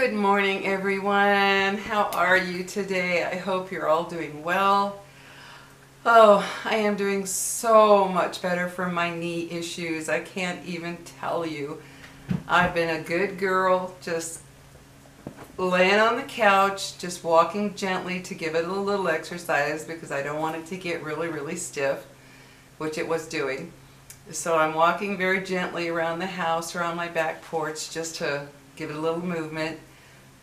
Good morning, everyone. How are you today? I hope you're all doing well. Oh, I am doing so much better from my knee issues. I can't even tell you. I've been a good girl, just laying on the couch, just walking gently to give it a little exercise because I don't want it to get really stiff, which it was doing. So I'm walking very gently around the house or on my back porch just to give it a little movement.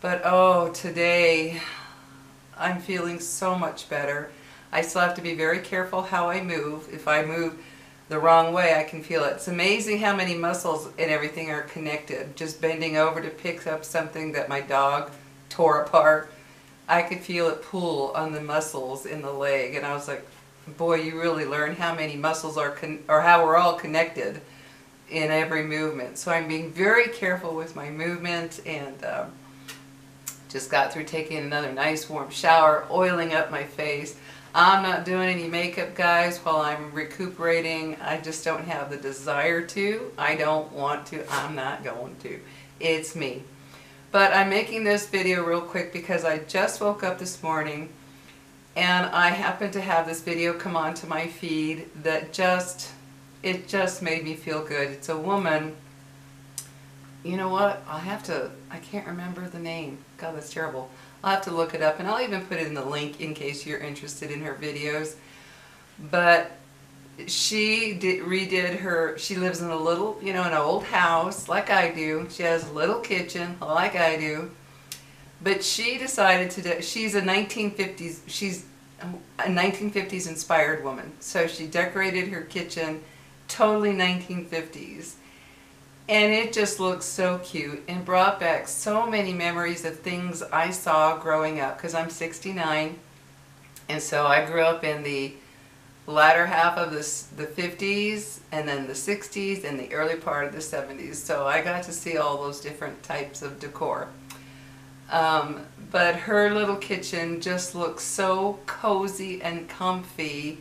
But oh, today I'm feeling so much better. I still have to be very careful how I move. If I move the wrong way, I can feel it. It's amazing how many muscles and everything are connected. Just bending over to pick up something that my dog tore apart, I could feel it pull on the muscles in the leg, and I was like, boy, you really learn how many muscles are or how we're all connected in every movement. So I'm being very careful with my movement, and just got through taking another nice warm shower, oiling up my face. I'm not doing any makeup, guys, while I'm recuperating. I just don't have the desire to. I don't want to. I'm not going to. It's me. But I'm making this video real quick because I just woke up this morning and I happened to have this video come onto my feed that it just made me feel good. It's a woman. You know what? I can't remember the name. God, that's terrible. I'll have to look it up, and I'll even put it in the link in case you're interested in her videos. But she redid her, she lives in a little, an old house like I do. She has a little kitchen like I do. But she decided to do, she's a 1950s inspired woman. So she decorated her kitchen totally 1950s. And it just looks so cute and brought back so many memories of things I saw growing up, because I'm 69, and so I grew up in the latter half of the 50s and then the 60s and the early part of the 70s. So I got to see all those different types of decor. But her little kitchen just looks so cozy and comfy,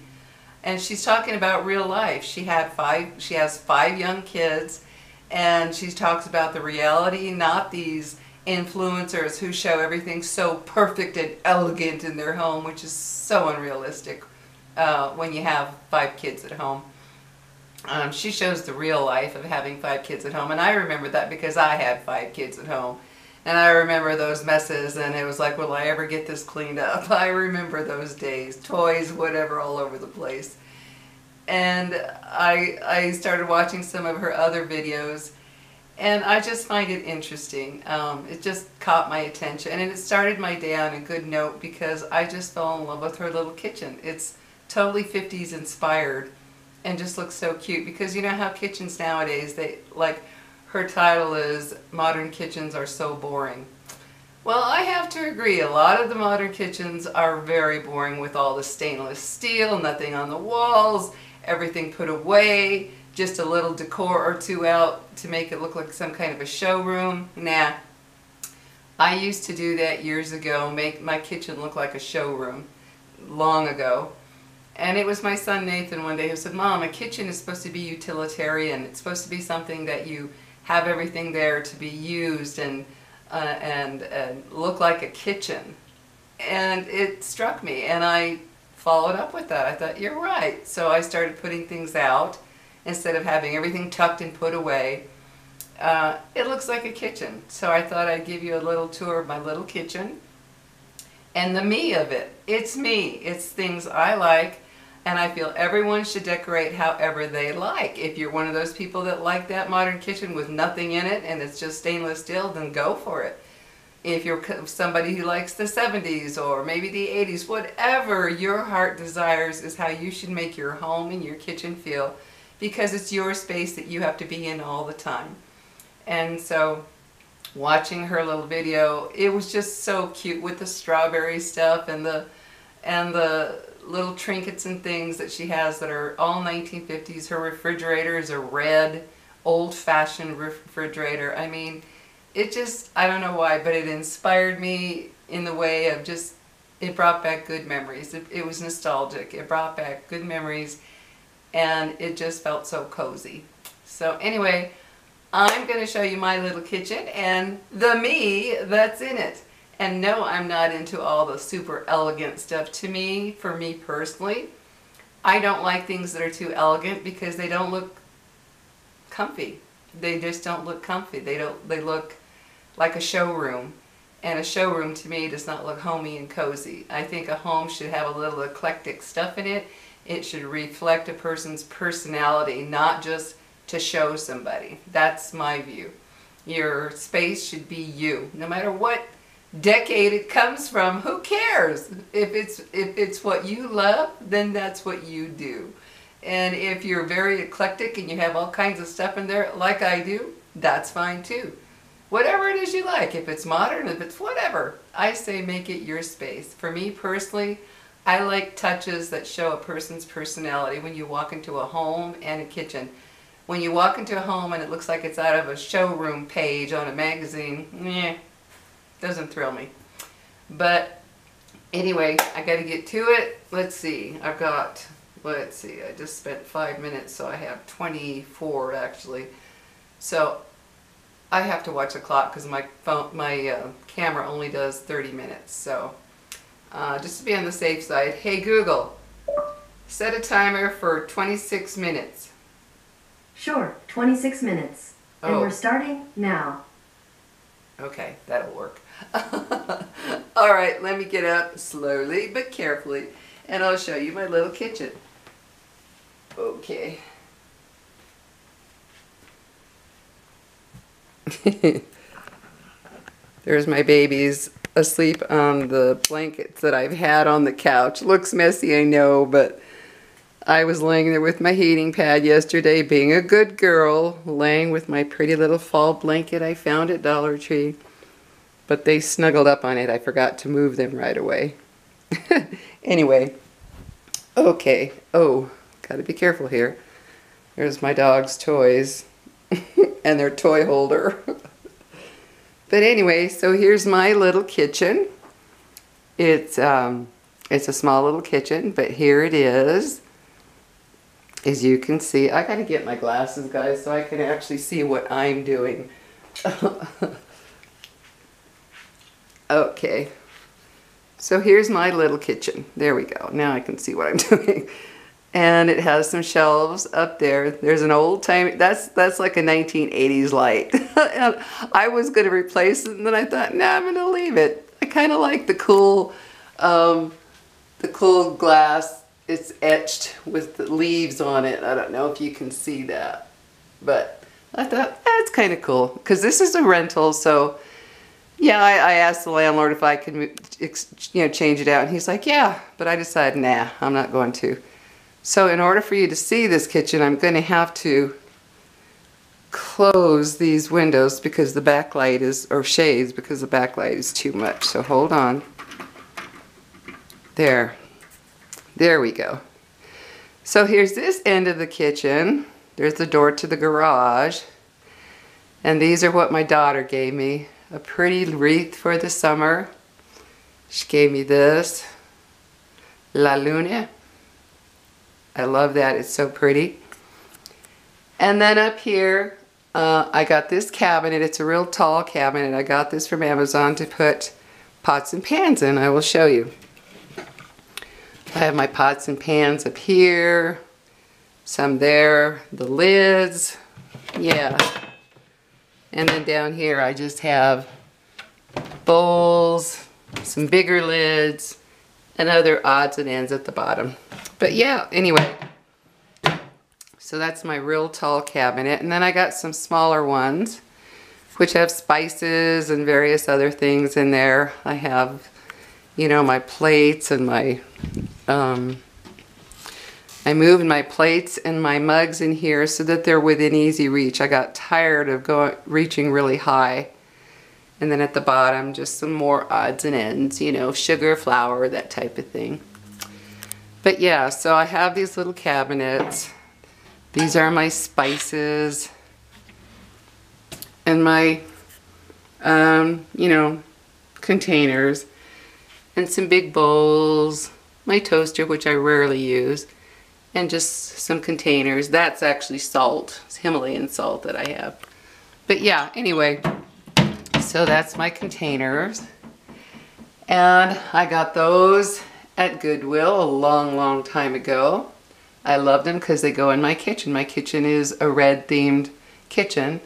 and she's talking about real life. She has 5 young kids. And she talks about the reality, not these influencers who show everything so perfect and elegant in their home, which is so unrealistic when you have 5 kids at home. She shows the real life of having 5 kids at home, and I remember that because I had 5 kids at home. And I remember those messes, and it was like, will I ever get this cleaned up? I remember those days, toys, whatever, all over the place. And I started watching some of her other videos, and I just find it interesting. It just caught my attention, and it started my day on a good note because I just fell in love with her little kitchen. It's totally 50s inspired and just looks so cute, because you know how kitchens nowadays, her title is "Modern Kitchens Are So Boring." Well, I have to agree. A lot of the modern kitchens are very boring, with all the stainless steel, nothing on the walls, everything put away, just a little decor or two out to make it look like some kind of a showroom. Nah. I used to do that years ago, make my kitchen look like a showroom long ago. And it was my son Nathan one day who said, "Mom, a kitchen is supposed to be utilitarian. It's supposed to be something that you have everything there to be used and look like a kitchen." And it struck me, and I followed up with that. I thought, you're right. So I started putting things out instead of having everything tucked and put away. It looks like a kitchen. So I thought I'd give you a little tour of my little kitchen and the me of it. It's me. It's things I like, and I feel everyone should decorate however they like. If you're one of those people that like that modern kitchen with nothing in it and it's just stainless steel, then go for it. If you're somebody who likes the 70s or maybe the 80s, whatever your heart desires is how you should make your home and your kitchen feel, because it's your space that you have to be in all the time. And so watching her little video, it was just so cute with the strawberry stuff and the little trinkets and things that she has that are all 1950s. Her refrigerator is a red, old-fashioned refrigerator. I mean, it just, I don't know why, but it inspired me in the way of just, it brought back good memories. It was nostalgic. It brought back good memories, and it just felt so cozy. So anyway, I'm going to show you my little kitchen and the me that's in it. And no, I'm not into all the super elegant stuff. To me, for me personally, I don't like things that are too elegant because they don't look comfy. They just don't look comfy. They look like a showroom. And a showroom to me does not look homey and cozy. I think a home should have a little eclectic stuff in it. It should reflect a person's personality, not just to show somebody. That's my view. Your space should be you. No matter what decade it comes from, who cares? If it's what you love, then that's what you do. And if you're very eclectic and you have all kinds of stuff in there, like I do, that's fine too. Whatever it is you like, if it's modern, if it's whatever, I say make it your space. For me personally, I like touches that show a person's personality when you walk into a home and a kitchen. When you walk into a home and it looks like it's out of a showroom page on a magazine, doesn't thrill me. But anyway, I got to get to it. Let's see, I just spent 5 minutes, so I have 24 actually. So I have to watch the clock because my camera only does 30 minutes. So just to be on the safe side, hey Google, set a timer for 26 minutes. Sure, 26 minutes. And we're starting now. Okay, that'll work. All right, let me get up slowly but carefully and I'll show you my little kitchen. Okay. There's my babies asleep on the blankets that I've had on the couch. Looks messy, I know, but I was laying there with my heating pad yesterday, being a good girl, laying with my pretty little fall blanket I found at Dollar Tree. But they snuggled up on it. I forgot to move them right away. Anyway, okay. Oh, gotta be careful here. There's my dog's toys and their toy holder. But anyway, so here's my little kitchen. It's a small little kitchen, but here it is. As you can see, I gotta get my glasses, guys, so I can actually see what I'm doing. Okay, so here's my little kitchen. There we go. Now I can see what I'm doing. And it has some shelves up there. There's an old time, that's like a 1980s light. And I was going to replace it, and then I thought, nah, I'm going to leave it. I kind of like the cool glass. It's etched with the leaves on it. I don't know if you can see that, but I thought that's kind of cool because this is a rental. So yeah, I asked the landlord if I could, change it out, and he's like, yeah. But I decided, nah, I'm not going to. So in order for you to see this kitchen, I'm going to have to close these windows because the backlight is, or shades because the backlight is too much. So hold on. There we go. So here's this end of the kitchen. There's the door to the garage. And these are what my daughter gave me. A pretty wreath for the summer. She gave me this. La Luna. I love that. It's so pretty. And then up here, I got this cabinet. It's a real tall cabinet. I got this from Amazon to put pots and pans in. I will show you. I have my pots and pans up here, some there, the lids, yeah. And then down here I just have bowls, some bigger lids, and other odds and ends at the bottom. But yeah, anyway, so that's my real tall cabinet. And then I got some smaller ones, which have spices and various other things in there. I have, my plates and my, I moved my plates and my mugs in here so that they're within easy reach. I got tired of reaching really high. And then at the bottom, just some more odds and ends, sugar, flour, that type of thing. But yeah, so I have these little cabinets. These are my spices and my, containers, and some big bowls, my toaster, which I rarely use, and just some containers. That's actually salt. It's Himalayan salt that I have. But yeah, anyway, so that's my containers. And I got those at Goodwill a long, long time ago. I love them because they go in my kitchen. My kitchen is a red themed kitchen.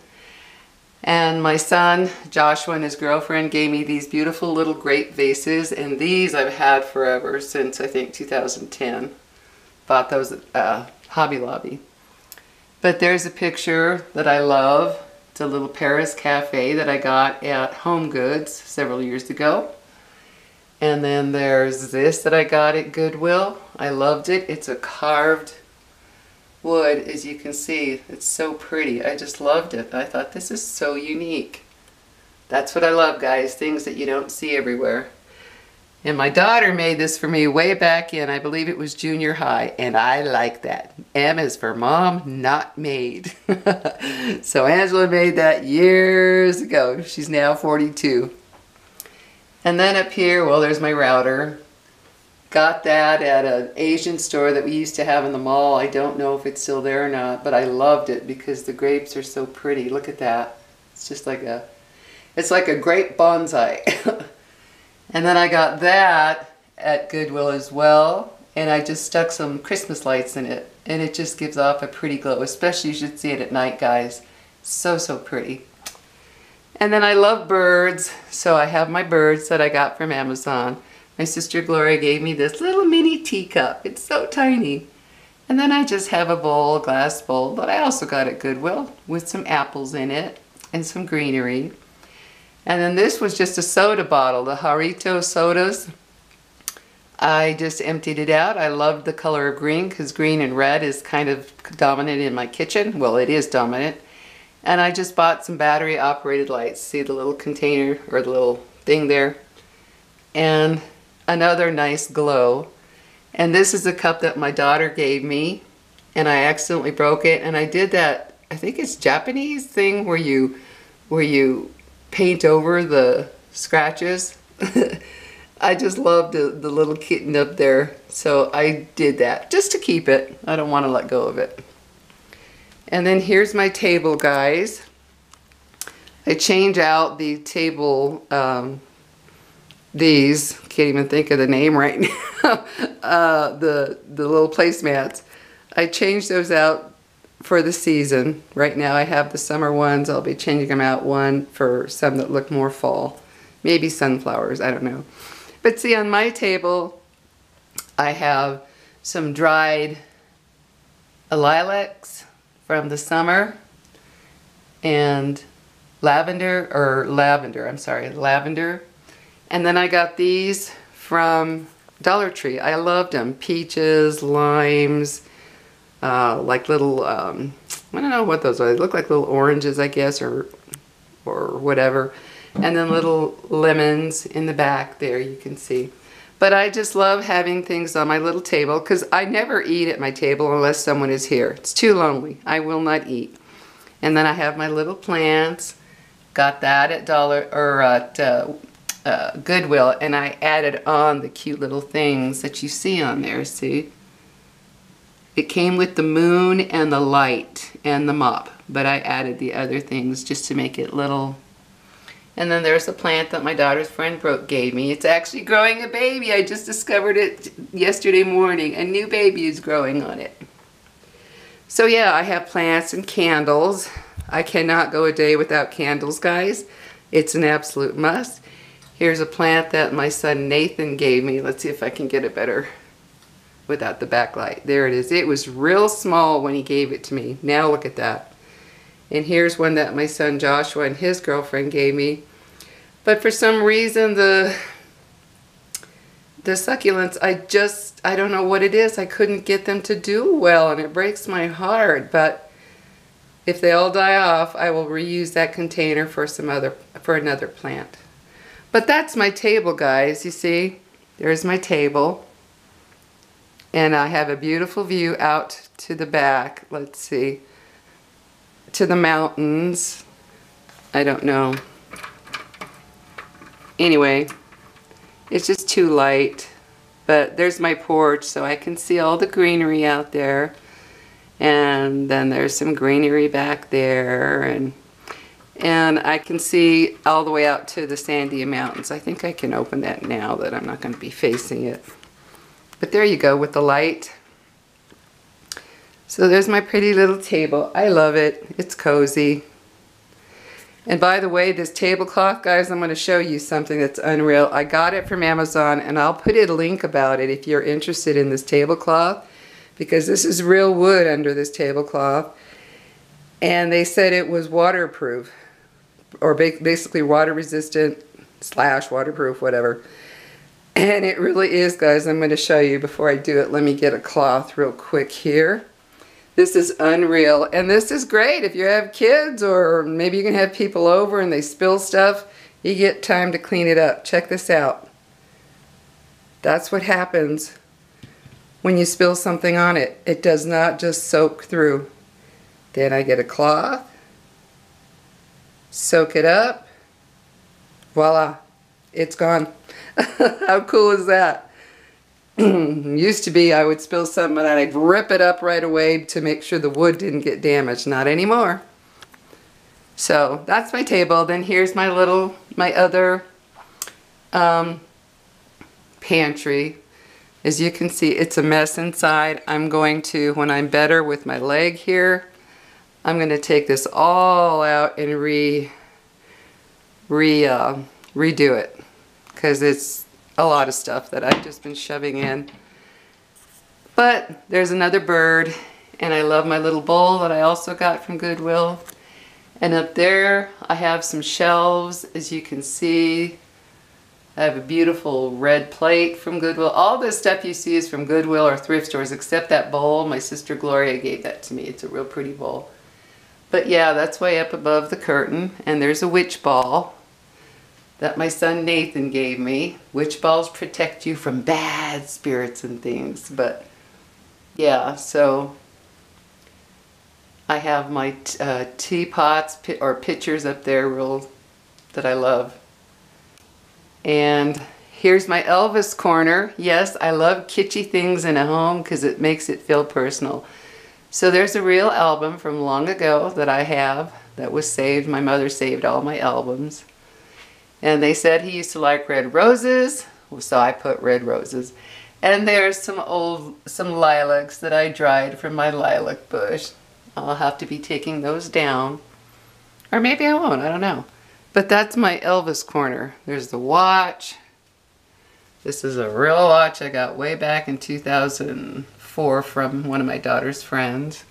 And my son, Joshua, and his girlfriend gave me these beautiful little grape vases, and these I've had forever, since I think 2010. Bought those at Hobby Lobby. But there's a picture that I love. It's a little Paris cafe that I got at Home Goods several years ago. And then there's this that I got at Goodwill. I loved it. It's a carved wood, as you can see. It's so pretty. I just loved it. I thought, this is so unique. That's what I love, guys. Things that you don't see everywhere. And my daughter made this for me way back in, I believe it was junior high, and I like that. M is for mom, not made. So Angela made that years ago. She's now 42. And then up here, well, there's my router. Got that at an Asian store that we used to have in the mall. I don't know if it's still there or not, but I loved it because the grapes are so pretty. Look at that. It's just like it's like a grape bonsai. And then I got that at Goodwill as well, and I just stuck some Christmas lights in it, and it just gives off a pretty glow. Especially, you should see it at night, guys. So, so pretty. And then I love birds, so I have my birds that I got from Amazon. My sister Gloria gave me this little mini teacup. It's so tiny. And then I just have a bowl, a glass bowl, that I also got at Goodwill with some apples in it and some greenery. And then this was just a soda bottle, the Harito sodas. I just emptied it out. I loved the color of green because green and red is kind of dominant in my kitchen. Well, it is dominant. And I just bought some battery operated lights. See the little container or the little thing there? And another nice glow. And this is a cup that my daughter gave me, and I accidentally broke it. And I did that, I think it's Japanese thing where you paint over the scratches. I just loved the little kitten up there, so I did that just to keep it. I don't want to let go of it. And then here's my table, guys. I change out the table, these, can't even think of the name right now, the little placemats. I changed those out for the season. Right now I have the summer ones. I'll be changing them out one for some that look more fall. Maybe sunflowers, I don't know. But see, on my table I have some dried lilacs from the summer and lavender. And then I got these from Dollar Tree. I loved them. Peaches, limes, like little, I don't know what those are. They look like little oranges, I guess, or whatever. And then little lemons in the back there, you can see. But I just love having things on my little table because I never eat at my table unless someone is here. It's too lonely. I will not eat. And then I have my little plants. Got that at Goodwill, and I added on the cute little things that you see on there, see? It came with the moon and the light and the mop, but I added the other things just to make it little. And then there's a plant that my daughter's friend Brooke gave me. It's actually growing a baby. I just discovered it yesterday morning. A new baby is growing on it. So yeah, I have plants and candles. I cannot go a day without candles, guys. It's an absolute must. Here's a plant that my son Nathan gave me. Let's see if I can get it better without the backlight. There it is. It was real small when he gave it to me. Now look at that. And here's one that my son Joshua and his girlfriend gave me. But for some reason the succulents, I don't know what it is. I couldn't get them to do well, and it breaks my heart. But if they all die off, I will reuse that container for another plant. But that's my table, guys. You see, there's my table. And I have a beautiful view out to the back. Let's see. To the mountains. I don't know. Anyway, it's just too light. But there's my porch, so I can see all the greenery out there. And then there's some greenery back there. And And I can see all the way out to the Sandia Mountains. I think I can open that now that I'm not going to be facing it. But there you go with the light. So there's my pretty little table. I love it. It's cozy. And by the way, this tablecloth, guys, I'm going to show you something that's unreal. I got it from Amazon, and I'll put a link about it if you're interested in this tablecloth, because this is real wood under this tablecloth. And they said it was waterproof, or basically water resistant / waterproof, whatever. And it really is, guys. I'm going to show you before I do it. Let me get a cloth real quick here. This is unreal, and this is great if you have kids, or maybe you can have people over and they spill stuff. You get time to clean it up. Check this out. That's what happens when you spill something on it. It does not just soak through. Then I get a cloth, soak it up, voila, it's gone. How cool is that? Used to be I would spill something and I'd rip it up right away to make sure the wood didn't get damaged. Not anymore. So that's my table. Then here's my other pantry. As you can see, it's a mess inside. I'm going to, when I'm better with my leg here, I'm going to take this all out and redo it, because it's a lot of stuff that I've just been shoving in. But there's another bird, and I love my little bowl that I also got from Goodwill. And up there I have some shelves, as you can see. I have a beautiful red plate from Goodwill. All this stuff you see is from Goodwill or thrift stores, except that bowl. My sister Gloria gave that to me. It's a real pretty bowl. But yeah, that's way up above the curtain. And there's a witch ball that my son Nathan gave me. Witch balls protect you from bad spirits and things. But yeah, so I have my teapots or pitchers up there that I love. And here's my Elvis Corner. Yes, I love kitschy things in a home because it makes it feel personal. So there's a real album from long ago that I have that was saved. My mother saved all my albums. And they said he used to like red roses, so I put red roses. And there's some lilacs that I dried from my lilac bush. I'll have to be taking those down. Or maybe I won't, I don't know. But that's my Elvis Corner. There's the watch. This is a real watch I got way back in 2004 from one of my daughter's friends.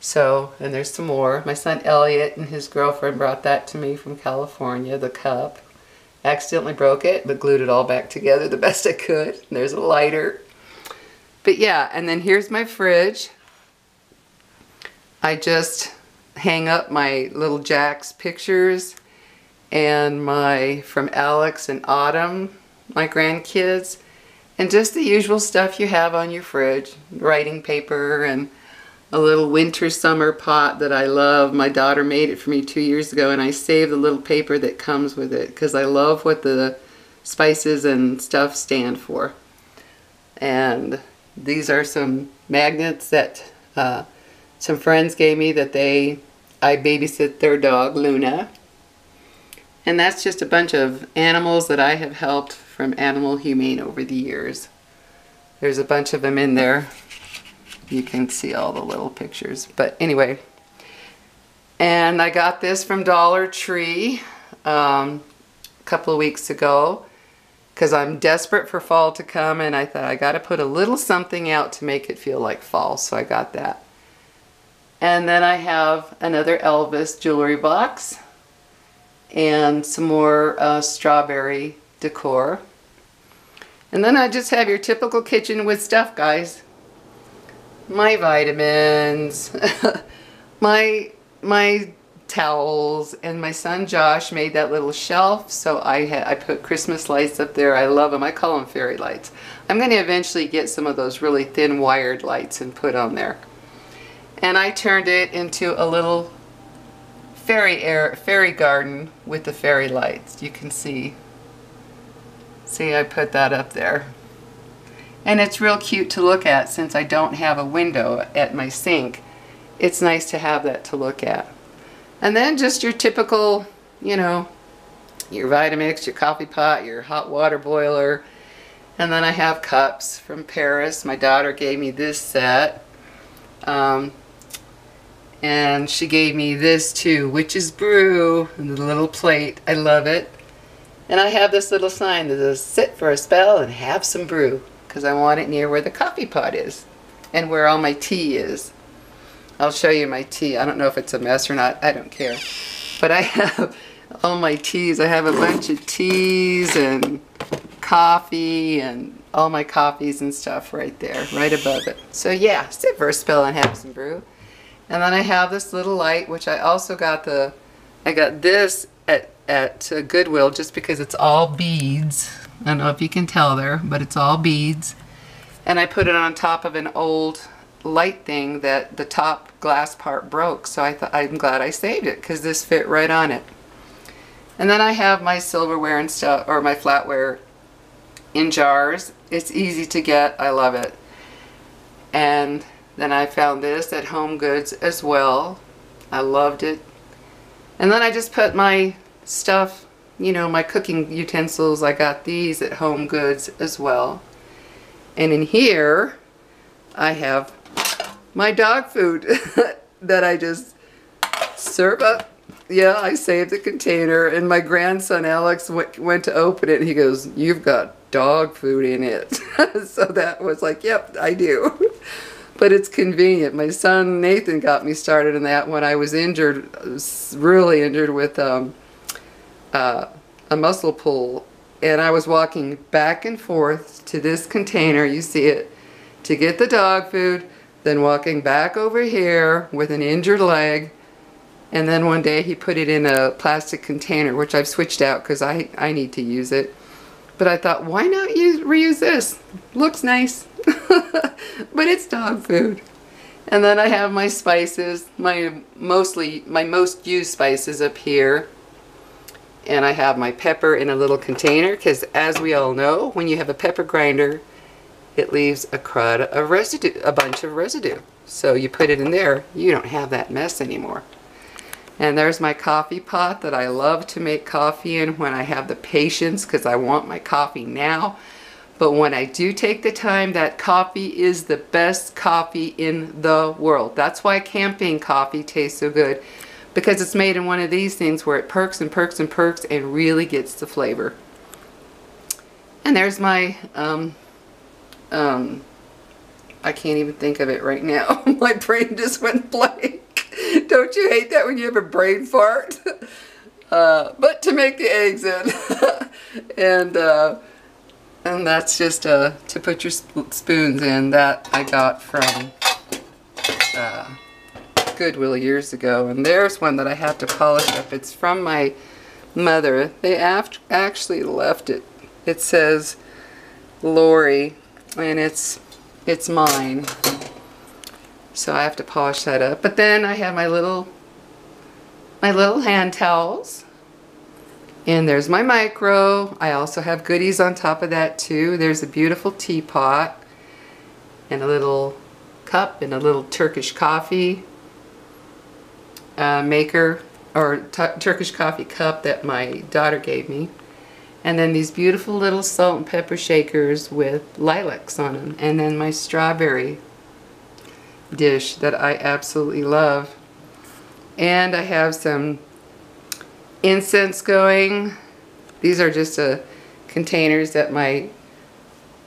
So, and there's some more. My son Elliot and his girlfriend brought that to me from California, the cup. Accidentally broke it, but glued it all back together the best I could. And there's a lighter. But yeah, and then here's my fridge. I just hang up my little Jack's pictures and from Alex and Autumn, my grandkids, and just the usual stuff you have on your fridge. Writing paper and a little winter summer pot that I love. My daughter made it for me 2 years ago, and I saved the little paper that comes with it because I love what the spices and stuff stand for. And these are some magnets that some friends gave me that I babysit their dog, Luna. And that's just a bunch of animals that I have helped from Animal Humane over the years. There's a bunch of them in there. You can see all the little pictures. But anyway, and I got this from Dollar Tree a couple of weeks ago because I'm desperate for fall to come, and I thought I got to put a little something out to make it feel like fall, so I got that. And then I have another Elvis jewelry box and some more strawberry decor. And then I just have your typical kitchen with stuff, guys. My vitamins, my towels, and my son Josh made that little shelf, so I put Christmas lights up there. I love them. I call them fairy lights. I'm going to eventually get some of those really thin wired lights and put on there. And I turned it into a little fairy garden with the fairy lights. You can see I put that up there. And it's real cute to look at since I don't have a window at my sink. It's nice to have that to look at. And then just your typical, you know, your Vitamix, your coffee pot, your hot water boiler. And then I have cups from Paris. My daughter gave me this set. And she gave me this too, Witch's Brew, and the little plate. I love it. And I have this little sign that says, sit for a spell and have some brew, because I want it near where the coffee pot is and where all my tea is. I'll show you my tea. I don't know if it's a mess or not. I don't care. But I have all my teas. I have a bunch of teas and coffee and all my coffees and stuff right there, right above it. So yeah, sit for a spell and have some brew. And then I have this little light, which I also got I got this at Goodwill just because it's all beads. I don't know if you can tell there, but it's all beads. And I put it on top of an old light thing that the top glass part broke. So I'm glad I saved it because this fit right on it. And then I have my silverware and stuff, or my flatware in jars. It's easy to get. I love it. And then I found this at Home Goods as well. I loved it. And then I just put my stuff, you know, my cooking utensils. I got these at Home Goods as well. And in here, I have my dog food that I just serve up. Yeah, I saved the container, and my grandson Alex went to open it, and he goes, "You've got dog food in it." So that was like, yep, I do. But it's convenient. My son Nathan got me started in that when I was injured, really injured with a muscle pull. And I was walking back and forth to this container, you see it, to get the dog food, then walking back over here with an injured leg. And then one day he put it in a plastic container, which I've switched out because I need to use it. But I thought, why not reuse this? Looks nice. But it's dog food. And then I have my spices, my most used spices up here. And I have my pepper in a little container because, as we all know, when you have a pepper grinder, it leaves a crud of residue, a bunch of residue. So you put it in there, you don't have that mess anymore. And there's my coffee pot that I love to make coffee in when I have the patience, because I want my coffee now. But when I do take the time, that coffee is the best coffee in the world. That's why camping coffee tastes so good, because it's made in one of these things where it perks and perks and perks and really gets the flavor. And there's my, I can't even think of it right now. My brain just went blank. Don't you hate that when you have a brain fart? But to make the eggs in. And that's just to put your spoons in. That I got from Goodwill years ago. And there's one that I have to polish up. It's from my mother. They actually left it. It says Lori, and it's mine. So I have to polish that up. But then I have my little hand towels. And there's my micro. I also have goodies on top of that too. There's a beautiful teapot and a little cup and a little Turkish coffee maker, or Turkish coffee cup that my daughter gave me. And then these beautiful little salt and pepper shakers with lilacs on them. And then my strawberry dish that I absolutely love. And I have some incense going. These are just containers that my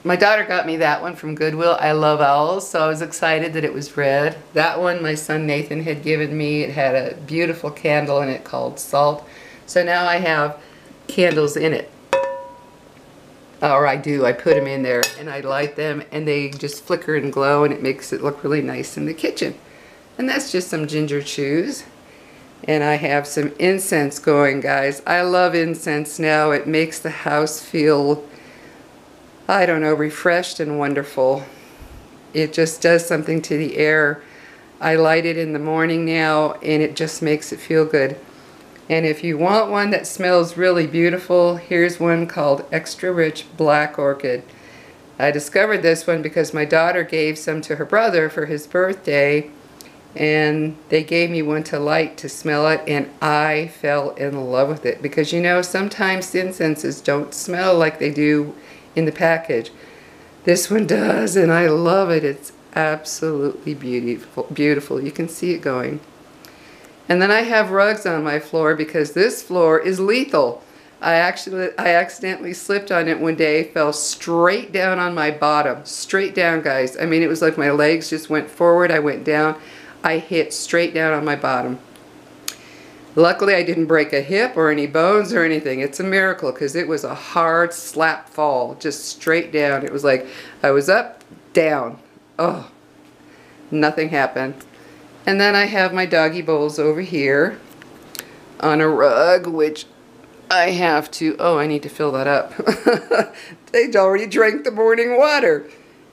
daughter got me that one from Goodwill. I love owls, so I was excited that it was red. That one my son Nathan had given me. It had a beautiful candle in it called Salt. So now I have candles in it. Or I do. I put them in there and I light them and they just flicker and glow, and it makes it look really nice in the kitchen. And that's just some ginger chews. And I have some incense going, guys. I love incense now. It makes the house feel, I don't know, refreshed and wonderful. It just does something to the air. I light it in the morning now and it just makes it feel good. And if you want one that smells really beautiful, here's one called Extra Rich Black Orchid. I discovered this one because my daughter gave some to her brother for his birthday, and they gave me one to light to smell it, and I fell in love with it because, you know, sometimes incenses don't smell like they do in the package. This one does, and I love it. It's absolutely beautiful. Beautiful. You can see it going. And then I have rugs on my floor because this floor is lethal. I accidentally slipped on it one day, fell straight down on my bottom. Straight down, guys. I mean, it was like my legs just went forward, I went down. I hit straight down on my bottom. Luckily, I didn't break a hip or any bones or anything. It's a miracle because it was a hard slap fall, just straight down. It was like I was up, down. Oh, nothing happened. And then I have my doggy bowls over here on a rug, which I have to, oh, I need to fill that up. They already drank the morning water.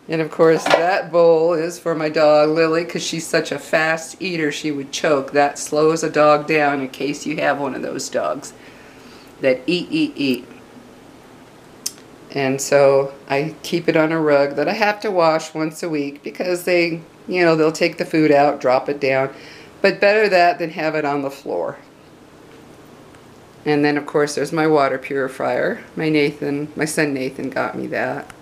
And of course that bowl is for my dog Lily because she's such a fast eater she would choke. That slows a dog down in case you have one of those dogs that eat. And so I keep it on a rug that I have to wash once a week because they, you know, they'll take the food out, drop it down. But better that than have it on the floor. And then of course there's my water purifier. My son Nathan got me that.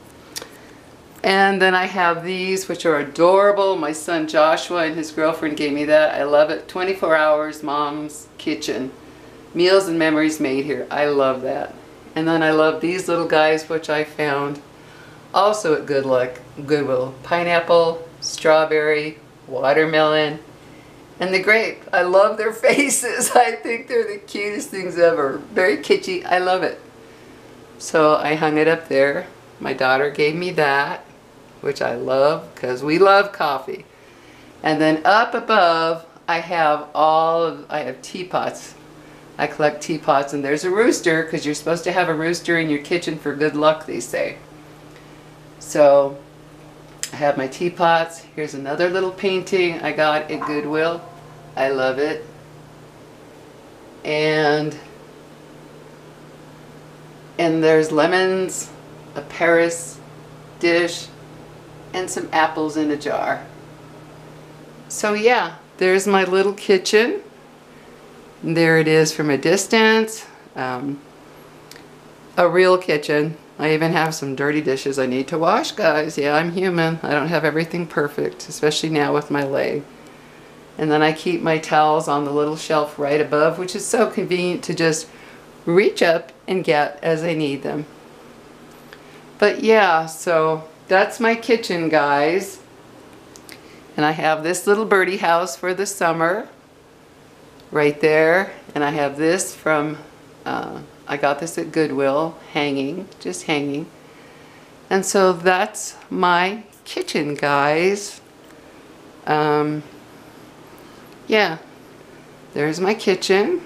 And then I have these, which are adorable. My son Joshua and his girlfriend gave me that. I love it. 24 hours Mom's Kitchen. Meals and memories made here. I love that. And then I love these little guys, which I found also at Goodwill. Pineapple, strawberry, watermelon, and the grape. I love their faces. I think they're the cutest things ever. Very kitschy. I love it. So I hung it up there. My daughter gave me that, which I love because we love coffee. And then up above I have teapots. I collect teapots, and there's a rooster because you're supposed to have a rooster in your kitchen for good luck, they say. So I have my teapots. Here's another little painting I got at Goodwill. I love it. And there's lemons, a Paris dish, and some apples in a jar. So yeah, there's my little kitchen. There it is from a distance. A real kitchen. I even have some dirty dishes I need to wash, guys. Yeah, I'm human. I don't have everything perfect, especially now with my leg. And then I keep my towels on the little shelf right above, which is so convenient to just reach up and get as I need them. But yeah, so that's my kitchen, guys. And I have this little birdie house for the summer right there. And I have this from, I got this at Goodwill, just hanging. And so that's my kitchen, guys. Yeah, there's my kitchen.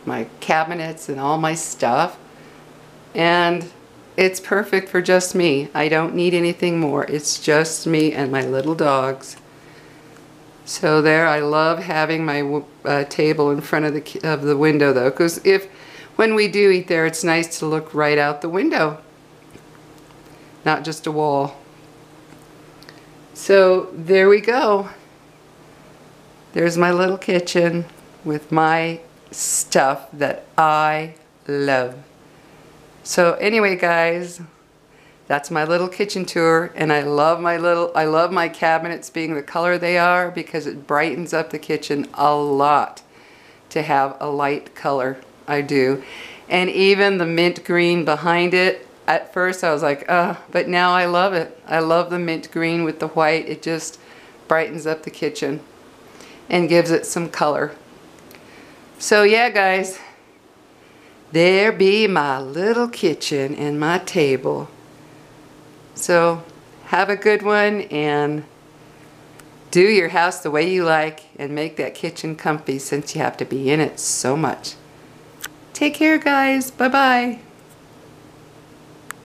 My cabinets and all my stuff. And it's perfect for just me. I don't need anything more. It's just me and my little dogs. So there, I love having my table in front of the window though, because when we do eat there, it's nice to look right out the window, not just a wall. So there we go. There's my little kitchen with my stuff that I love. So anyway, guys, that's my little kitchen tour, and I love my cabinets being the color they are because it brightens up the kitchen a lot to have a light color. I do. And even the mint green behind it, at first I was like, but now I love it. I love the mint green with the white. It just brightens up the kitchen and gives it some color. So yeah, guys, there be my little kitchen and my table. So have a good one and do your house the way you like and make that kitchen comfy since you have to be in it so much. Take care, guys. Bye-bye.